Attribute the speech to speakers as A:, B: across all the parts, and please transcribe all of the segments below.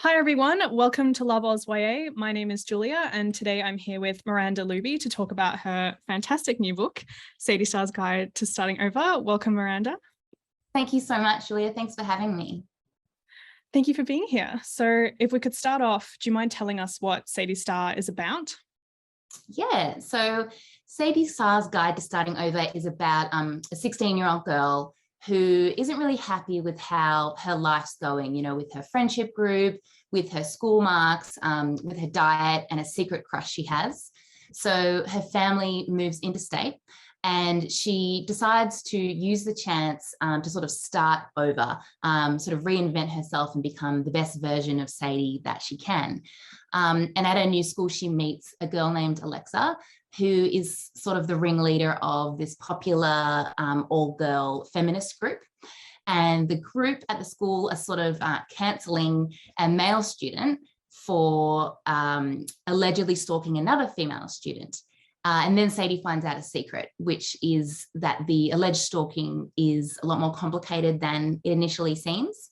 A: Hi everyone, welcome to Love Oz YA. My name is Julia and today I'm here with Miranda Luby to talk about her fantastic new book, STARR's Guide to Starting Over. Welcome, Miranda.
B: Thank you so much, Julia. Thanks for having me.
A: Thank you for being here. So if we could start off, do you mind telling us what STARR is about?
B: Yeah, so STARR's Guide to Starting Over is about a 16-year-old girl who isn't really happy with how her life's going, with her friendship group, with her school marks, with her diet, and a secret crush she has. So her family moves interstate and she decides to use the chance to sort of start over, sort of reinvent herself and become the best version of Sadie that she can. And at her new school, she meets a girl named Alexa, who is sort of the ringleader of this popular all-girl feminist group. And the group at the school are sort of cancelling a male student for allegedly stalking another female student. And then Sadie finds out a secret, which is that the alleged stalking is a lot more complicated than it initially seems.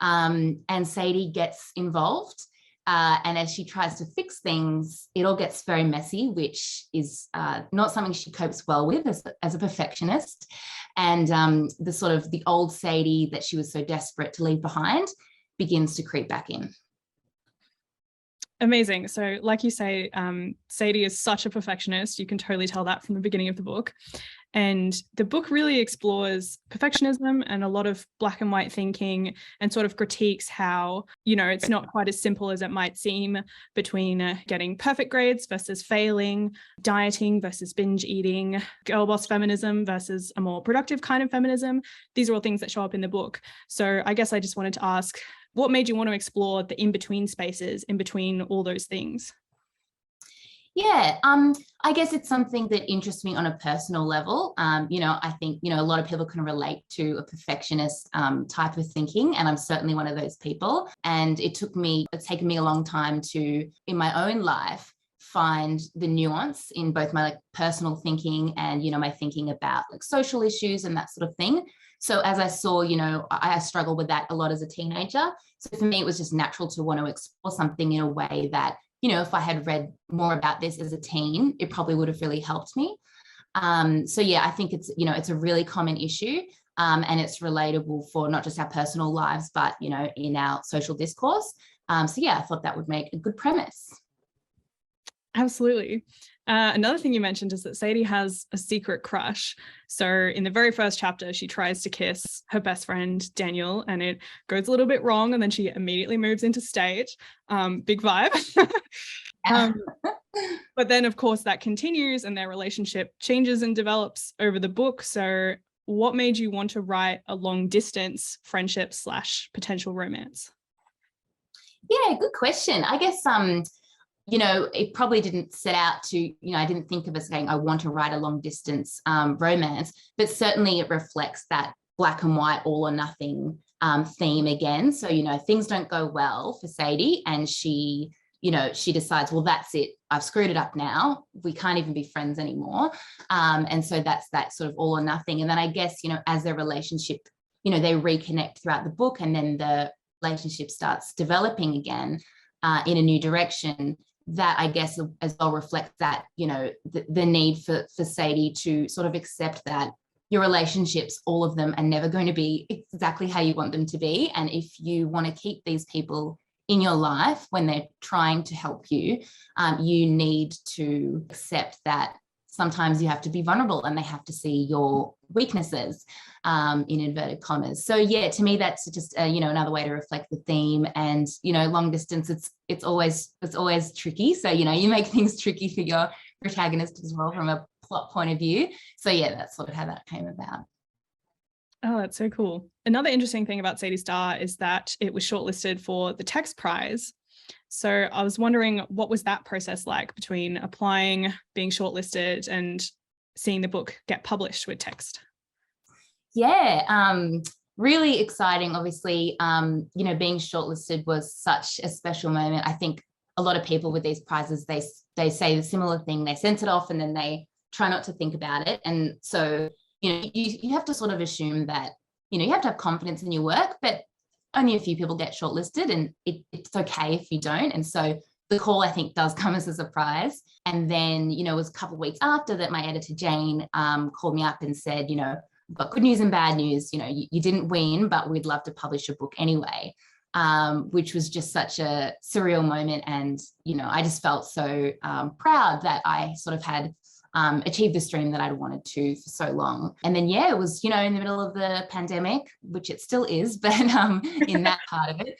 B: And Sadie gets involved. And as she tries to fix things, it all gets very messy, which is not something she copes well with as a perfectionist. And the old Sadie that she was so desperate to leave behind begins to creep back in.
A: Amazing. So like you say, Sadie is such a perfectionist. You can totally tell that from the beginning of the book. And the book really explores perfectionism and a lot of black and white thinking and sort of critiques how, it's not quite as simple as it might seem between getting perfect grades versus failing, dieting versus binge eating, girl boss feminism versus a more productive kind of feminism. These are all things that show up in the book. So I guess I just wanted to ask, what made you want to explore the in-between spaces in between all those things?
B: Yeah, I guess it's something that interests me on a personal level. I think, a lot of people can relate to a perfectionist type of thinking, and I'm certainly one of those people. And it's taken me a long time to, in my own life, find the nuance in both my personal thinking and, my thinking about social issues and that sort of thing. So as I saw, I struggled with that a lot as a teenager. So for me, it was just natural to want to explore something in a way that, if I had read more about this as a teen, it probably would have really helped me. So yeah, I think it's, it's a really common issue and it's relatable for not just our personal lives, but, in our social discourse. So yeah, I thought that would make a good premise.
A: Absolutely. Another thing you mentioned is that Sadie has a secret crush. So in the very first chapter, she tries to kiss her best friend, Daniel, and it goes a little bit wrong. And then she immediately moves into state. Big vibe. But then, of course, that continues and their relationship changes and develops over the book. So what made you want to write a long distance friendship / potential romance?
B: Yeah, good question. I guess, it probably didn't set out to, I didn't think of it saying I want to write a long distance romance, but certainly it reflects that black and white, all or nothing theme again. So, things don't go well for Sadie and she decides, well, that's it. I've screwed it up now. We can't even be friends anymore. And so that's that sort of all or nothing. And then I guess, as their relationship, they reconnect throughout the book and then the relationship starts developing again in a new direction. That I guess as well reflects that, the need for Sadie to sort of accept that your relationships, all of them, are never going to be exactly how you want them to be. And if you want to keep these people in your life when they're trying to help you, you need to accept that sometimes you have to be vulnerable and they have to see your weaknesses, in inverted commas. So yeah, to me, that's just, another way to reflect the theme. And, long distance, it's always tricky. So, you make things tricky for your protagonist as well from a plot point of view. So yeah, that's sort of how that came about.
A: Oh, that's so cool. Another interesting thing about STARR is that it was shortlisted for the text prize. So I was wondering, what was that process like between applying, being shortlisted, and seeing the book get published with text?
B: Yeah, really exciting. Obviously, being shortlisted was such a special moment. I think a lot of people with these prizes, they say the similar thing. They sent it off and then they try not to think about it. And so, you have to sort of assume that, you have to have confidence in your work, but only a few people get shortlisted, and it's okay if you don't. And so the call, I think, does come as a surprise. And then, you know, it was a couple of weeks after that, my editor, Jane, called me up and said, you know, we've got good news and bad news. You know, you didn't win, but we'd love to publish a book anyway, which was just such a surreal moment. And, you know, I just felt so proud that I sort of had achieved this dream that I'd wanted to for so long. And then, yeah, it was, you know, in the middle of the pandemic, which it still is, but in that part of it.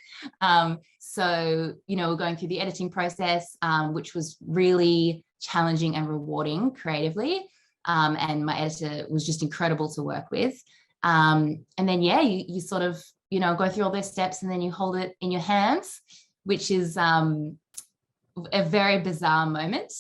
B: So, you know, we're going through the editing process, which was really challenging and rewarding creatively. And my editor was just incredible to work with. And then, yeah, you sort of, you know, go through all those steps, and then you hold it in your hands, which is a very bizarre moment.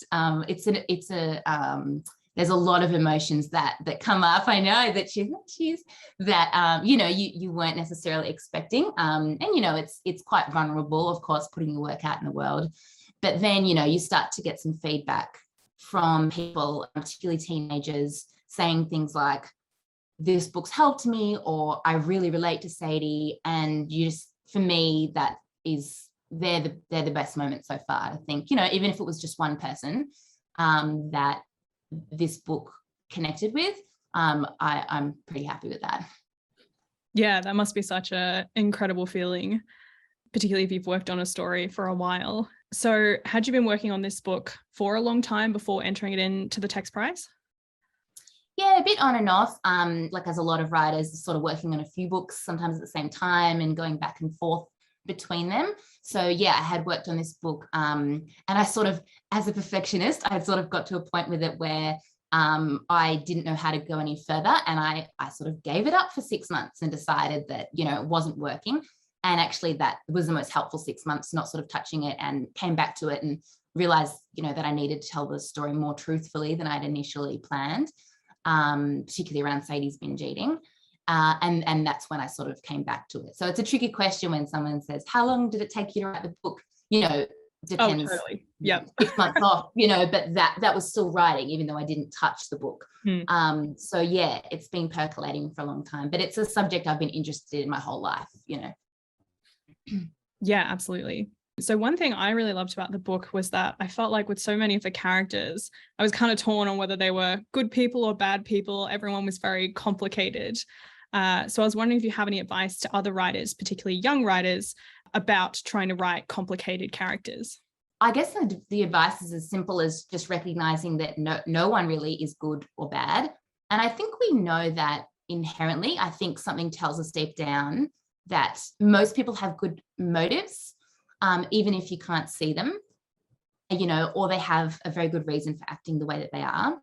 B: There's a lot of emotions that come up. I know that you know, you weren't necessarily expecting. And, you know, it's quite vulnerable, of course, putting your work out in the world. But then, you know, you start to get some feedback from people, particularly teenagers, saying things like, this book's helped me, or I really relate to Sadie. And you just, for me, that is, they're the best moments so far. I think, you know, even if it was just one person that this book connected with, I'm pretty happy with that.
A: Yeah, that must be such an incredible feeling, particularly if you've worked on a story for a while. So had you been working on this book for a long time before entering it into the Text Prize?
B: Yeah, a bit on and off, like as a lot of writers, sort of working on a few books sometimes at the same time and going back and forth between them. So yeah, I had worked on this book, and I sort of, as a perfectionist, I had sort of got to a point with it where I didn't know how to go any further, and I sort of gave it up for 6 months and decided that, you know, it wasn't working. And actually that was the most helpful 6 months, not sort of touching it, and came back to it and realized, you know, that I needed to tell the story more truthfully than I'd initially planned, particularly around Sadie's binge eating. And that's when I sort of came back to it. So it's a tricky question when someone says, how long did it take you to write the book? You know, depends.
A: Oh, totally. Yeah.
B: 6 months off, you know, but that was still writing, even though I didn't touch the book. So yeah, it's been percolating for a long time, but it's a subject I've been interested in my whole life, you know.
A: Yeah, absolutely. So one thing I really loved about the book was that I felt like with so many of the characters, I was kind of torn on whether they were good people or bad people. Everyone was very complicated. So I was wondering if you have any advice to other writers, particularly young writers, about trying to write complicated characters.
B: I guess the advice is as simple as just recognizing that no one really is good or bad. And I think we know that inherently. I think something tells us deep down that most people have good motives, even if you can't see them, you know, or they have a very good reason for acting the way that they are.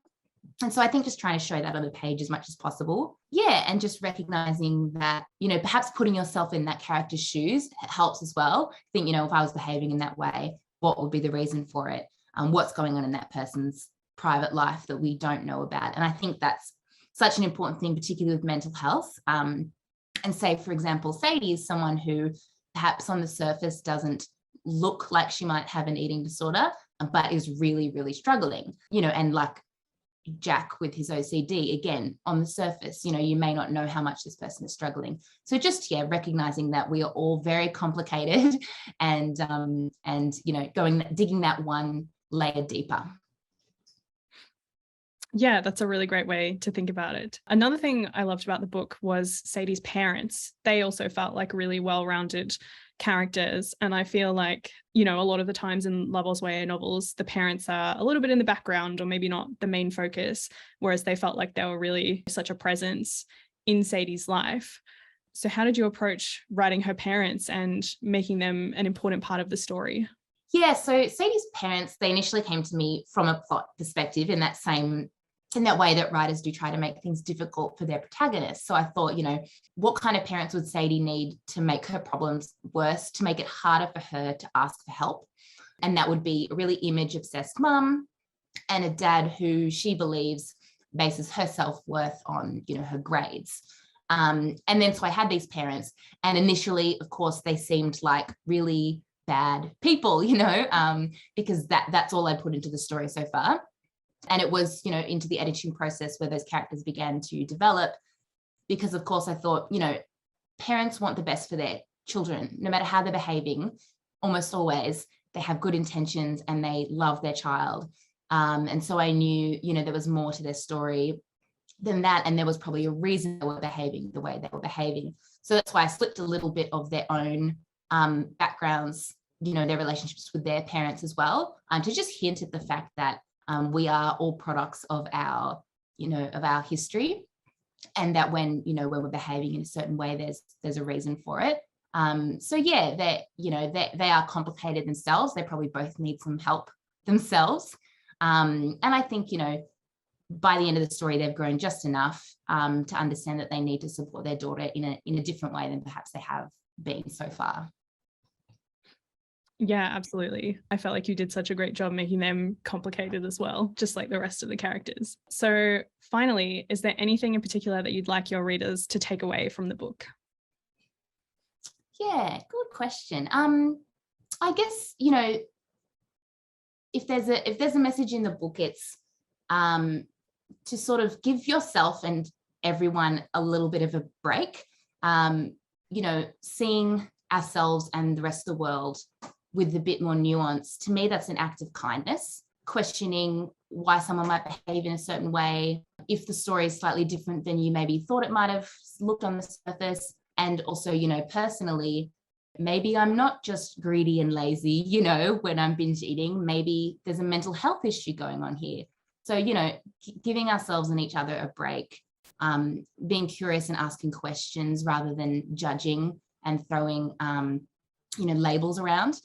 B: And so I think just trying to show that on the page as much as possible. Yeah. And just recognizing that, you know, perhaps putting yourself in that character's shoes helps as well. Think, you know, if I was behaving in that way, what would be the reason for it? What's going on in that person's private life that we don't know about? And I think that's such an important thing, particularly with mental health. And say, for example, Sadie is someone who perhaps on the surface doesn't look like she might have an eating disorder, but is really, really struggling, you know, and like Jack with his OCD, again, on the surface, you know, you may not know how much this person is struggling. So just, yeah, recognizing that we are all very complicated and you know, digging that one layer deeper.
A: Yeah, that's a really great way to think about it. Another thing I loved about the book was Sadie's parents. They also felt like really well-rounded characters. And I feel like, you know, a lot of the times in Love Osway novels, the parents are a little bit in the background or maybe not the main focus, whereas they felt like they were really such a presence in Sadie's life. So how did you approach writing her parents and making them an important part of the story?
B: Yeah, so Sadie's parents, they initially came to me from a plot perspective in that way that writers do try to make things difficult for their protagonists. So I thought, you know, what kind of parents would Sadie need to make her problems worse, to make it harder for her to ask for help? And that would be a really image-obsessed mum and a dad who she believes bases her self-worth on, you know, her grades. And then so I had these parents, and initially, of course, they seemed like really bad people, you know, because that's all I put into the story so far. And it was, you know, into the editing process where those characters began to develop, because of course I thought, you know, parents want the best for their children, no matter how they're behaving, almost always they have good intentions and they love their child. And so I knew, you know, there was more to their story than that. And there was probably a reason they were behaving the way they were behaving. So that's why I slipped a little bit of their own backgrounds, you know, their relationships with their parents as well, to just hint at the fact that we are all products of our, you know, of our history, and that when, you know, when we're behaving in a certain way, there's a reason for it. So yeah, they are complicated themselves. They probably both need some help themselves. And I think, you know, by the end of the story, they've grown just enough to understand that they need to support their daughter in a different way than perhaps they have been so far.
A: Yeah, absolutely. I felt like you did such a great job making them complicated as well, just like the rest of the characters. So finally, is there anything in particular that you'd like your readers to take away from the book?
B: Yeah, good question. I guess, you know, if there's a message in the book, it's to sort of give yourself and everyone a little bit of a break. You know, seeing ourselves and the rest of the world with a bit more nuance, to me, that's an act of kindness. Questioning why someone might behave in a certain way, if the story is slightly different than you maybe thought it might have looked on the surface. And also, you know, personally, maybe I'm not just greedy and lazy, you know, when I'm binge eating. Maybe there's a mental health issue going on here. So, you know, giving ourselves and each other a break, being curious and asking questions rather than judging and throwing, you know, labels around.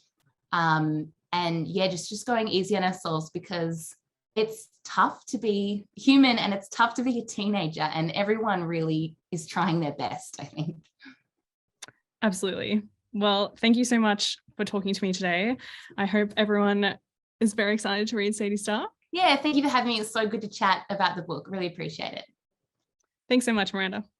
B: And yeah, just going easy on ourselves, because it's tough to be human and it's tough to be a teenager, and everyone really is trying their best, I think.
A: Absolutely. Well, thank you so much for talking to me today. I hope everyone is very excited to read Sadie STARR.
B: Yeah, thank you for having me. It's so good to chat about the book. Really appreciate it.
A: Thanks so much, Miranda.